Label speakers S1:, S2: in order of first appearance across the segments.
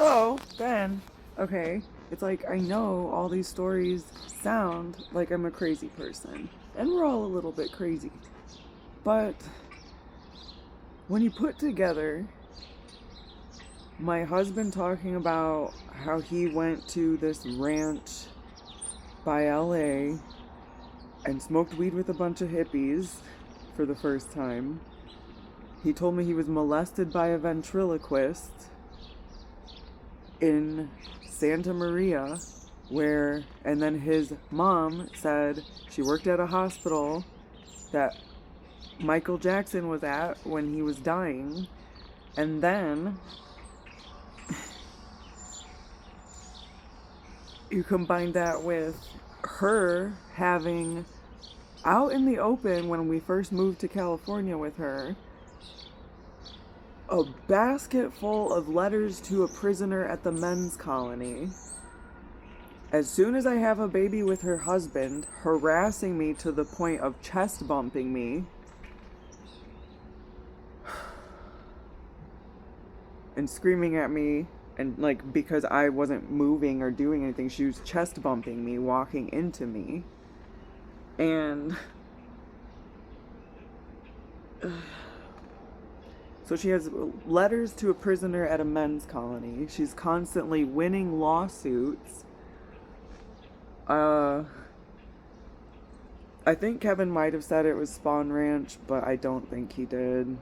S1: So then, okay, it's like I know all these stories sound like I'm a crazy person, and we're all a little bit crazy. But when you put together my husband talking about how he went to this ranch by LA and smoked weed with a bunch of hippies for the first time, he told me he was molested by a ventriloquist in Santa Maria, and then his mom said she worked at a hospital that Michael Jackson was at when he was dying, and then you combine that with her having out in the open when we first moved to California with her a basket full of letters to a prisoner at the men's colony. As soon as I have a baby with her husband, harassing me to the point of chest bumping me, and screaming at me, and like because I wasn't moving or doing anything, she was chest bumping me, walking into me. And so she has letters to a prisoner at a men's colony. She's constantly winning lawsuits. I think Kevin might have said it was Spawn Ranch, but I don't think he did.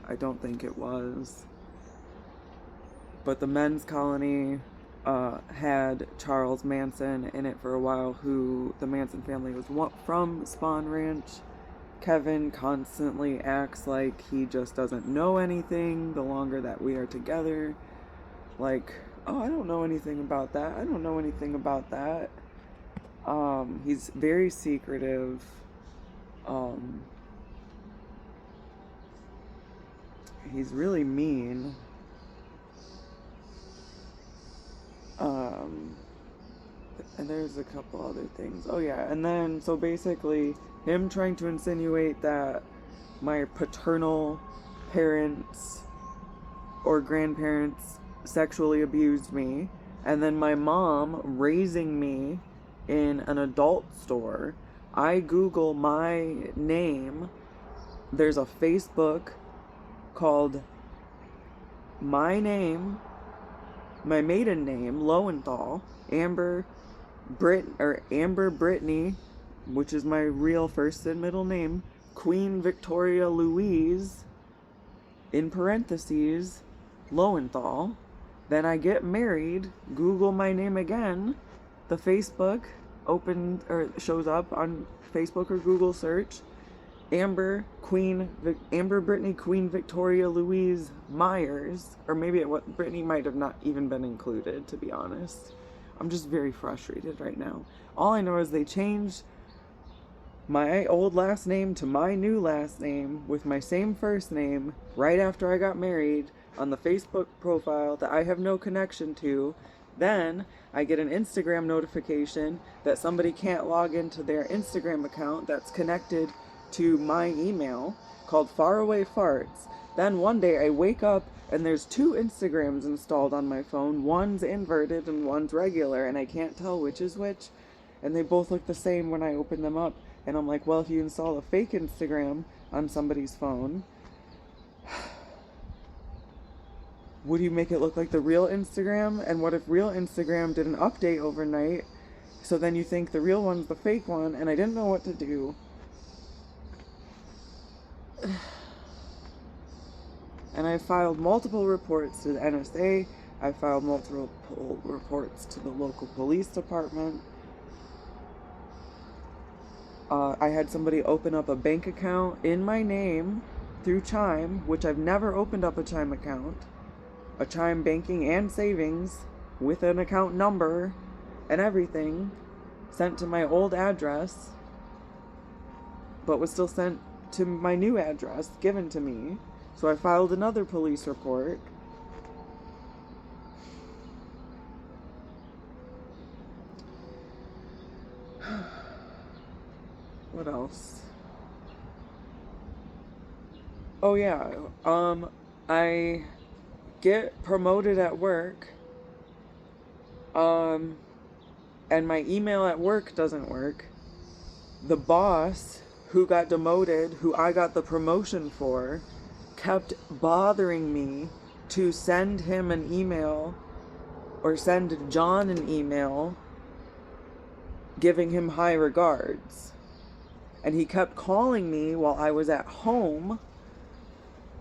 S1: I don't think it was. But the men's colony had Charles Manson in it for a while, who the Manson family was from Spawn Ranch. Kevin constantly acts like he just doesn't know anything the longer that we are together. Like, oh, I don't know anything about that. I don't know anything about that. He's very secretive. He's really mean. And there's a couple other things. Oh yeah, and then so basically him trying to insinuate that my paternal parents or grandparents sexually abused me, and then my mom raising me in an adult store. I Google my name. There's a Facebook called my name, my maiden name, Lowenthal, Amber Brittany, which is my real first and middle name, Queen Victoria Louise, in parentheses, Lowenthal. Then I get married, Google my name again, the Facebook shows up on Facebook or Google search, Amber Brittany Queen Victoria Louise Myers, or maybe Brittany might have not even been included, to be honest. I'm just very frustrated right now. All I know is they changed my old last name to my new last name with my same first name right after I got married on the Facebook profile that I have no connection to. Then I get an Instagram notification that somebody can't log into their Instagram account that's connected to my email, called Faraway Farts. Then one day I wake up and there's two Instagrams installed on my phone. One's inverted and one's regular, and I can't tell which is which. And they both look the same when I open them up. And I'm like, well, if you install a fake Instagram on somebody's phone, would you make it look like the real Instagram? And what if real Instagram did an update overnight? So then you think the real one's the fake one, and I didn't know what to do. And I filed multiple reports to the NSA. I filed multiple reports to the local police department. I had somebody open up a bank account in my name through Chime, which I've never opened up a Chime account. A Chime banking and savings with an account number and everything, sent to my old address, but was still sent to my new address given to me. So I filed another police report. What else? Oh yeah, I get promoted at work And my email at work doesn't work. The boss who got demoted, who I got the promotion for, kept bothering me to send him an email or send John an email giving him high regards. And he kept calling me while I was at home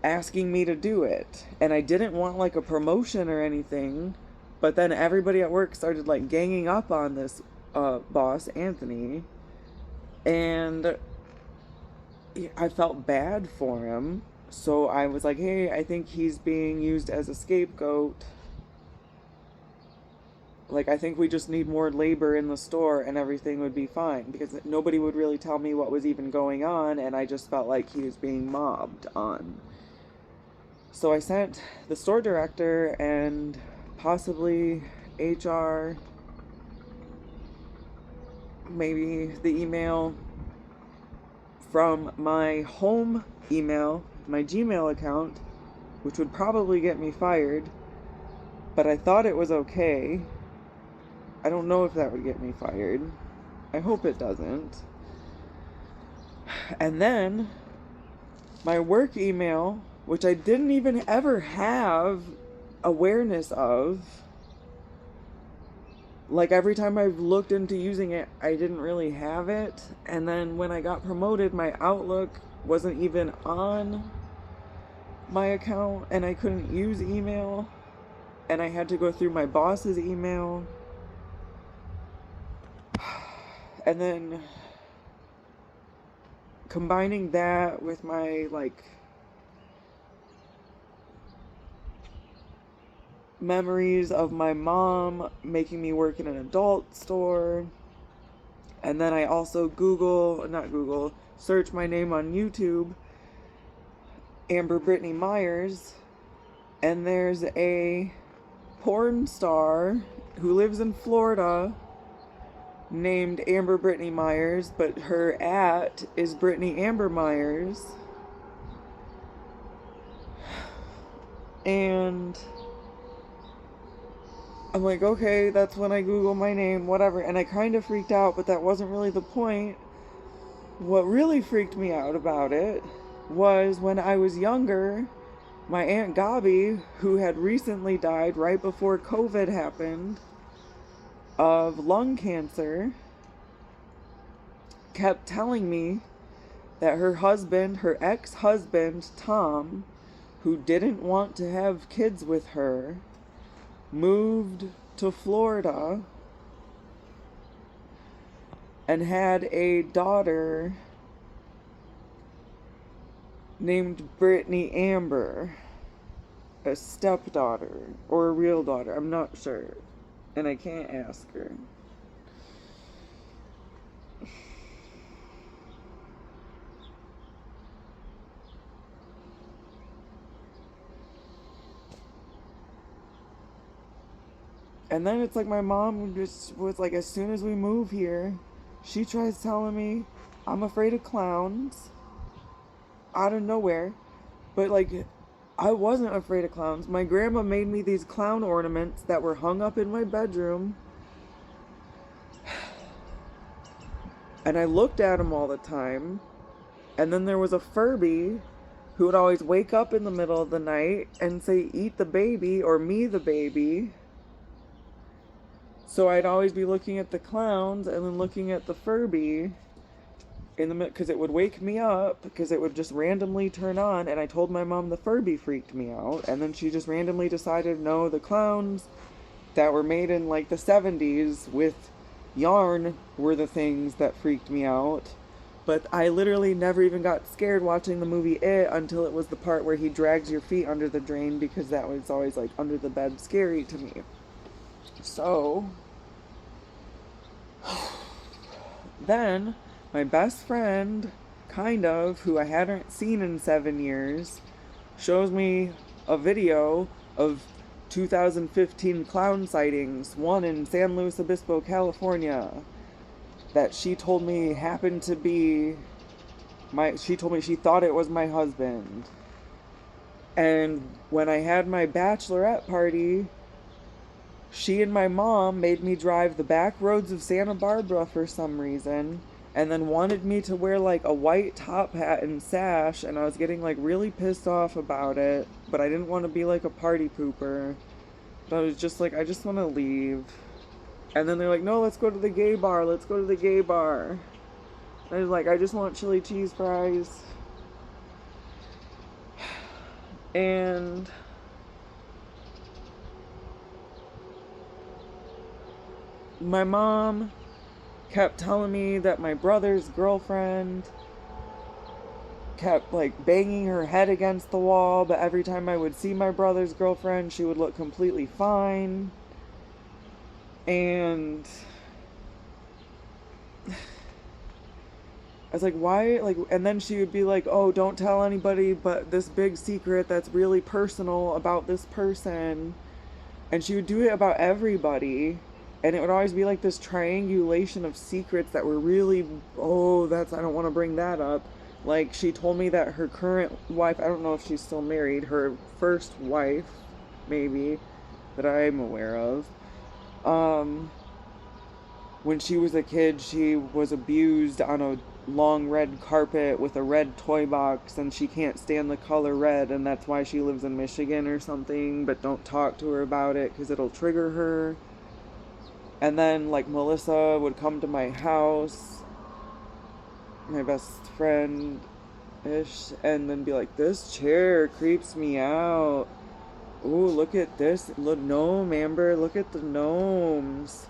S1: asking me to do it. And I didn't want like a promotion or anything, but then everybody at work started like ganging up on this boss, Anthony, and I felt bad for him. So I was like, hey, I think he's being used as a scapegoat. Like, I think we just need more labor in the store and everything would be fine. Because nobody would really tell me what was even going on, and I just felt like he was being mobbed on. So I sent the store director and possibly HR, maybe the email from my home email, my Gmail account, which would probably get me fired, but I thought it was okay. I don't know if that would get me fired. I hope it doesn't. And then my work email, which I didn't even ever have awareness of. Like, every time I've looked into using it, I didn't really have it. And then when I got promoted, my Outlook wasn't even on my account, and I couldn't use email. And I had to go through my boss's email. And then combining that with my, like, memories of my mom making me work in an adult store. And then I also search my name on YouTube, Amber Brittany Myers, and there's a porn star who lives in Florida named Amber Brittany Myers, but her @ is Brittany Amber Myers. And I'm like, okay, that's when I Google my name, whatever. And I kind of freaked out, but that wasn't really the point. What really freaked me out about it was when I was younger, my Aunt Gabi, who had recently died right before COVID happened, of lung cancer, kept telling me that her ex-husband, Tom, who didn't want to have kids with her, moved to Florida and had a daughter named Brittany Amber, a stepdaughter or a real daughter, I'm not sure, and I can't ask her. And then it's like my mom just was like, as soon as we move here, she tries telling me I'm afraid of clowns out of nowhere. But like, I wasn't afraid of clowns. My grandma made me these clown ornaments that were hung up in my bedroom. And I looked at them all the time. And then there was a Furby who would always wake up in the middle of the night and say, eat the baby, or me the baby. So I'd always be looking at the clowns and then looking at the Furby in the because it would wake me up, because it would just randomly turn on. And I told my mom the Furby freaked me out, and then she just randomly decided, no, the clowns that were made in like the 70s with yarn were the things that freaked me out. But I literally never even got scared watching the movie It until it was the part where he drags your feet under the drain, because that was always like under the bed scary to me. So then my best friend, kind of, who I hadn't seen in 7 years, shows me a video of 2015 clown sightings, one in San Luis Obispo, California, that she told me happened to be she told me she thought it was my husband. And when I had my bachelorette party She and my mom made me drive the back roads of Santa Barbara for some reason, and then wanted me to wear like a white top hat and sash, and I was getting like really pissed off about it, but I didn't want to be like a party pooper. But I was just like, I just want to leave. And then they're like, no, let's go to the gay bar, let's go to the gay bar. And I was like, I just want chili cheese fries. And my mom kept telling me that my brother's girlfriend kept like banging her head against the wall, but every time I would see my brother's girlfriend, she would look completely fine. And I was like, why? Like, and then she would be like, oh, don't tell anybody but this big secret that's really personal about this person. And she would do it about everybody. And it would always be like this triangulation of secrets that were really, oh, I don't want to bring that up. Like, she told me that her current wife, I don't know if she's still married, her first wife, maybe, that I'm aware of, when she was a kid, she was abused on a long red carpet with a red toy box, and she can't stand the color red, and that's why she lives in Michigan or something, but don't talk to her about it because it'll trigger her. And then, like, Melissa would come to my house, my best friend-ish, and then be like, this chair creeps me out. Ooh, look at this. Look, gnome, Amber. Look at the gnomes.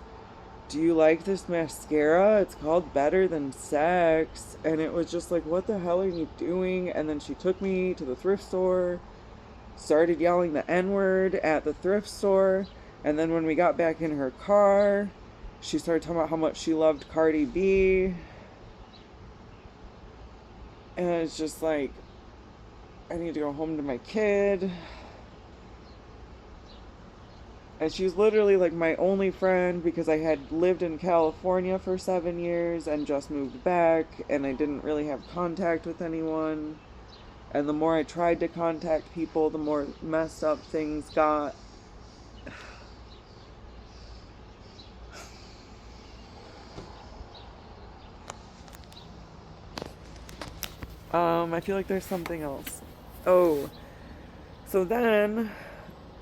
S1: Do you like this mascara? It's called Better Than Sex. And it was just like, what the hell are you doing? And then she took me to the thrift store, started yelling the N-word at the thrift store. And then when we got back in her car, she started talking about how much she loved Cardi B. And it's just like, I need to go home to my kid. And she was literally like my only friend because I had lived in California for 7 years and just moved back, and I didn't really have contact with anyone. And the more I tried to contact people, the more messed up things got. I feel like there's something else. Oh, so then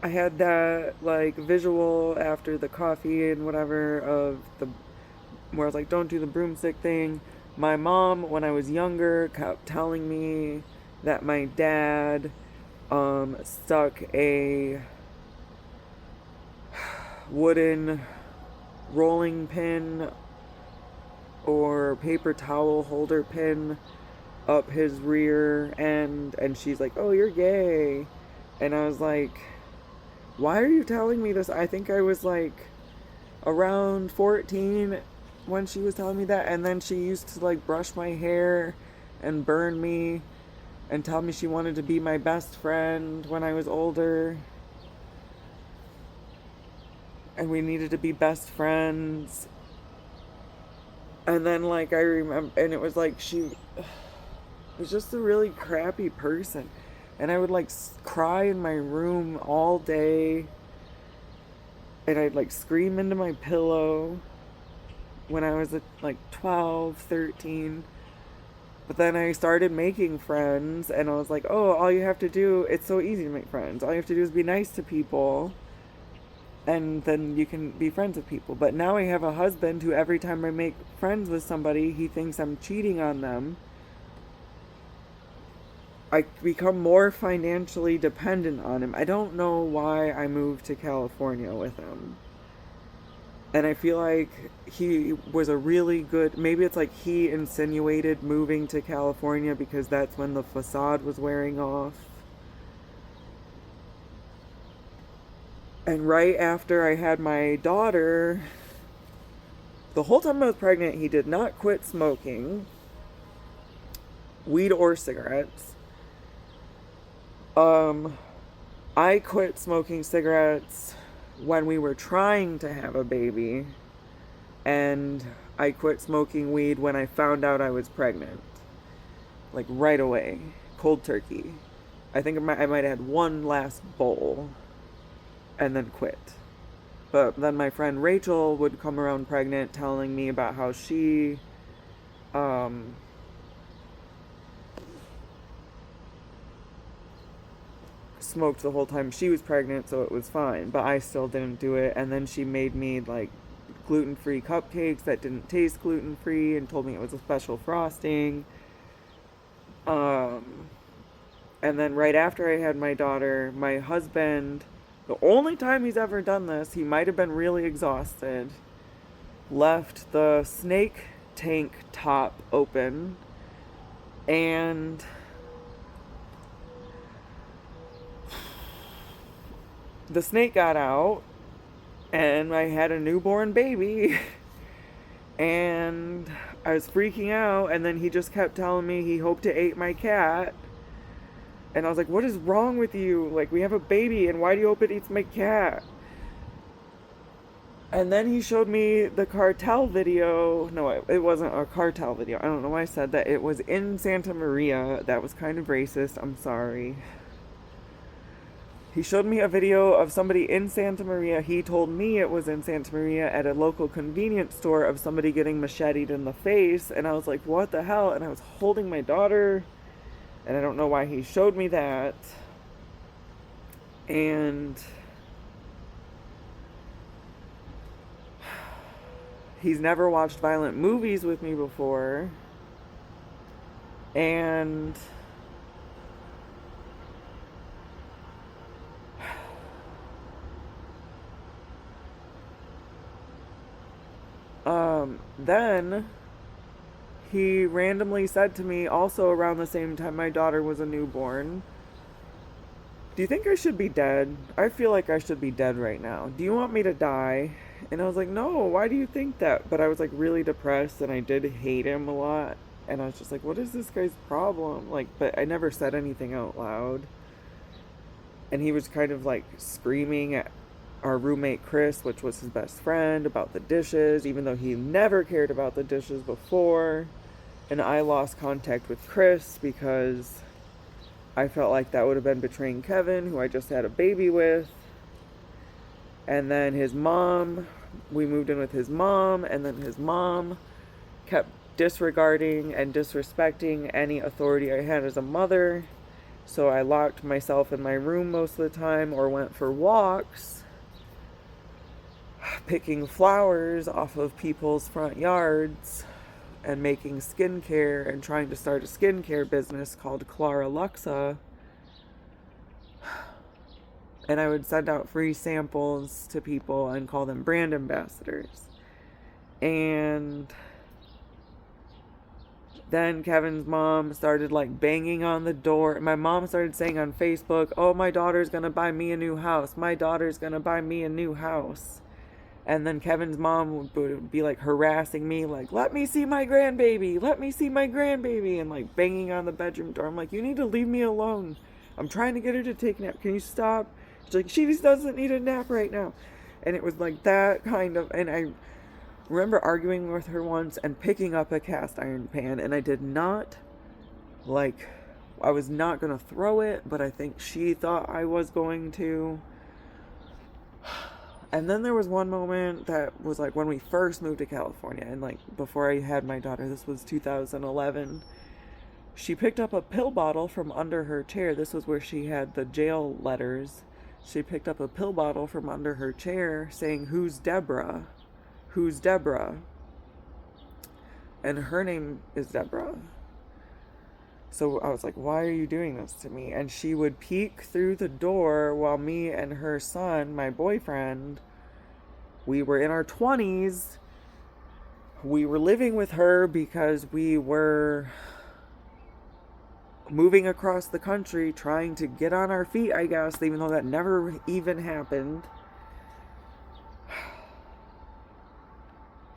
S1: I had that like visual after the coffee and whatever of the where I was like, don't do the broomstick thing. My mom, when I was younger, kept telling me that my dad stuck a wooden rolling pin or paper towel holder pin up his rear end, and she's like, oh, you're gay. And I was like, why are you telling me this? I think I was like around 14 when she was telling me that. And then she used to like brush my hair and burn me and tell me she wanted to be my best friend when I was older, and we needed to be best friends. And then like I remember, and it was like she was just a really crappy person. And I would like cry in my room all day. And I'd like scream into my pillow when I was like 12, 13. But then I started making friends, and I was like, oh, all you have to do, it's so easy to make friends. All you have to do is be nice to people, and then you can be friends with people. But now I have a husband who every time I make friends with somebody, he thinks I'm cheating on them. I become more financially dependent on him. I don't know why I moved to California with him. And I feel like he was a really good, maybe it's like he insinuated moving to California because that's when the facade was wearing off. And right after I had my daughter, the whole time I was pregnant, he did not quit smoking weed or cigarettes. I quit smoking cigarettes when we were trying to have a baby, and I quit smoking weed when I found out I was pregnant. Like right away, cold turkey. I think I might have had one last bowl and then quit. But then my friend Rachel would come around pregnant telling me about how she um, smoked the whole time she was pregnant, so it was fine. But I still didn't do it. And then she made me like gluten-free cupcakes that didn't taste gluten-free and told me it was a special frosting. Um, and then right after I had my daughter, my husband, the only time he's ever done this, he might have been really exhausted, left the snake tank top open, and the snake got out, and I had a newborn baby. And I was freaking out, and then he just kept telling me he hoped to eat my cat. And I was like, what is wrong with you? Like, we have a baby, and why do you hope it eats my cat? And then he showed me the cartel video. No, it wasn't a cartel video. I don't know why I said that. It was in Santa Maria. That was kind of racist. I'm sorry. He showed me a video of somebody in Santa Maria. He told me it was in Santa Maria at a local convenience store of somebody getting macheted in the face. And I was like, what the hell? And I was holding my daughter. And I don't know why he showed me that. And he's never watched violent movies with me before. And then he randomly said to me, also around the same time my daughter was a newborn, do you think I should be dead? I feel like I should be dead right now. Do you want me to die? And I was like, no, why do you think that? But I was like really depressed, and I did hate him a lot. And I was just like, what is this guy's problem? Like, but I never said anything out loud. And he was kind of like screaming at our roommate Chris, which was his best friend, about the dishes, even though he never cared about the dishes before. And I lost contact with Chris because I felt like that would have been betraying Kevin, who I just had a baby with. And then his mom, we moved in with his mom, and then his mom kept disregarding and disrespecting any authority I had as a mother. So I locked myself in my room most of the time, or went for walks, picking flowers off of people's front yards and making skincare and trying to start a skincare business called Clara Luxa. And I would send out free samples to people and call them brand ambassadors. And then Kevin's mom started like banging on the door. My mom started saying on Facebook, oh, my daughter's gonna buy me a new house. My daughter's gonna buy me a new house. And then Kevin's mom would be like harassing me, like, let me see my grandbaby. Let me see my grandbaby. And like banging on the bedroom door. I'm like, you need to leave me alone. I'm trying to get her to take a nap. Can you stop? She's like, she just doesn't need a nap right now. And it was like that kind of, and I remember arguing with her once and picking up a cast iron pan, and I did not, like, I was not going to throw it, but I think she thought I was going to. And then there was one moment that was like when we first moved to California, and like before I had my daughter, this was 2011, she picked up a pill bottle from under her chair. This was where she had the jail letters. She picked up a pill bottle from under her chair saying, who's Deborah? Who's Deborah? And her name is Deborah. So I was like, why are you doing this to me? And she would peek through the door while me and her son, my boyfriend, we were in our 20s. We were living with her because we were moving across the country, trying to get on our feet, I guess, even though that never even happened.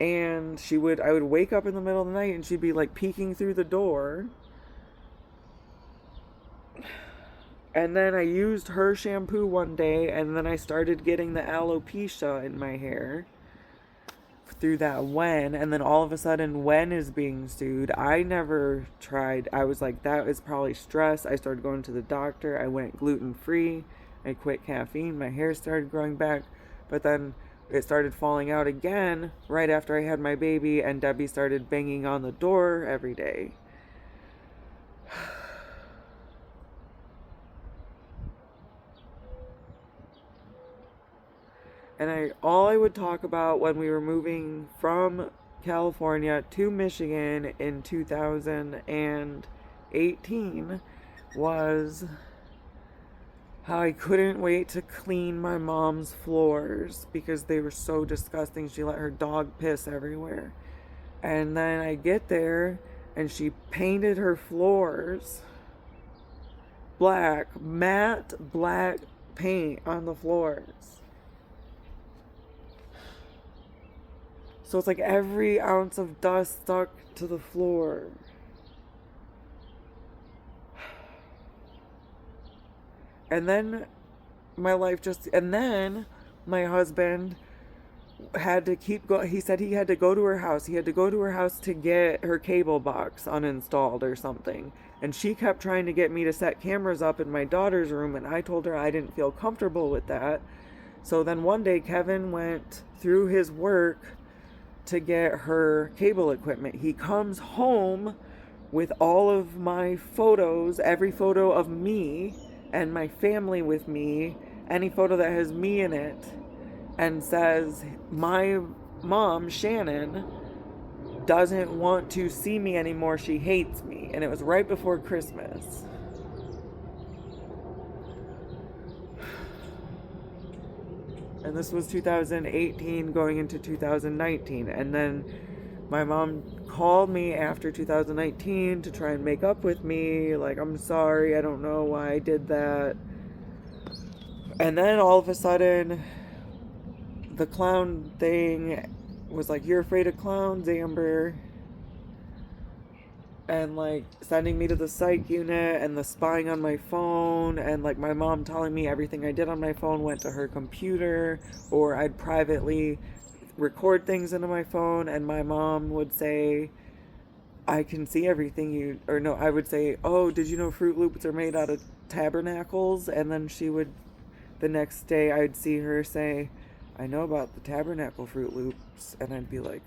S1: And I would wake up in the middle of the night and she'd be like peeking through the door. And then I used her shampoo one day, and then I started getting the alopecia in my hair through that Wen, and then all of a sudden Wen is being sued. I never tried. I was like, that is probably stress. I started going to the doctor. I went gluten-free. I quit caffeine. My hair started growing back. But then it started falling out again right after I had my baby, and Debbie started banging on the door every day. And all I would talk about when we were moving from California to Michigan in 2018 was how I couldn't wait to clean my mom's floors because they were so disgusting. She let her dog piss everywhere. And then I get there and she painted her floors black, matte black paint on the floors. So it's like every ounce of dust stuck to the floor. And then and then my husband had to keep going. He said he had to go to her house. He had to go to her house to get her cable box uninstalled or something. And she kept trying to get me to set cameras up in my daughter's room, and I told her I didn't feel comfortable with that. So then one day Kevin went through his work to get her cable equipment. He comes home with all of my photos, every photo of me and my family with me, any photo that has me in it, and says, my mom, Shannon, doesn't want to see me anymore. She hates me. And it was right before Christmas. And this was 2018 going into 2019. And then my mom called me after 2019 to try and make up with me. Like, I'm sorry, I don't know why I did that. And then all of a sudden, the clown thing was like, you're afraid of clowns, Amber. And like sending me to the psych unit and the spying on my phone, and like my mom telling me everything I did on my phone went to her computer, or I'd privately record things into my phone, and my mom would say, I can see everything I would say, oh, did you know Fruit Loops are made out of tabernacles? And then the next day I'd see her say, I know about the tabernacle Fruit Loops, and I'd be like,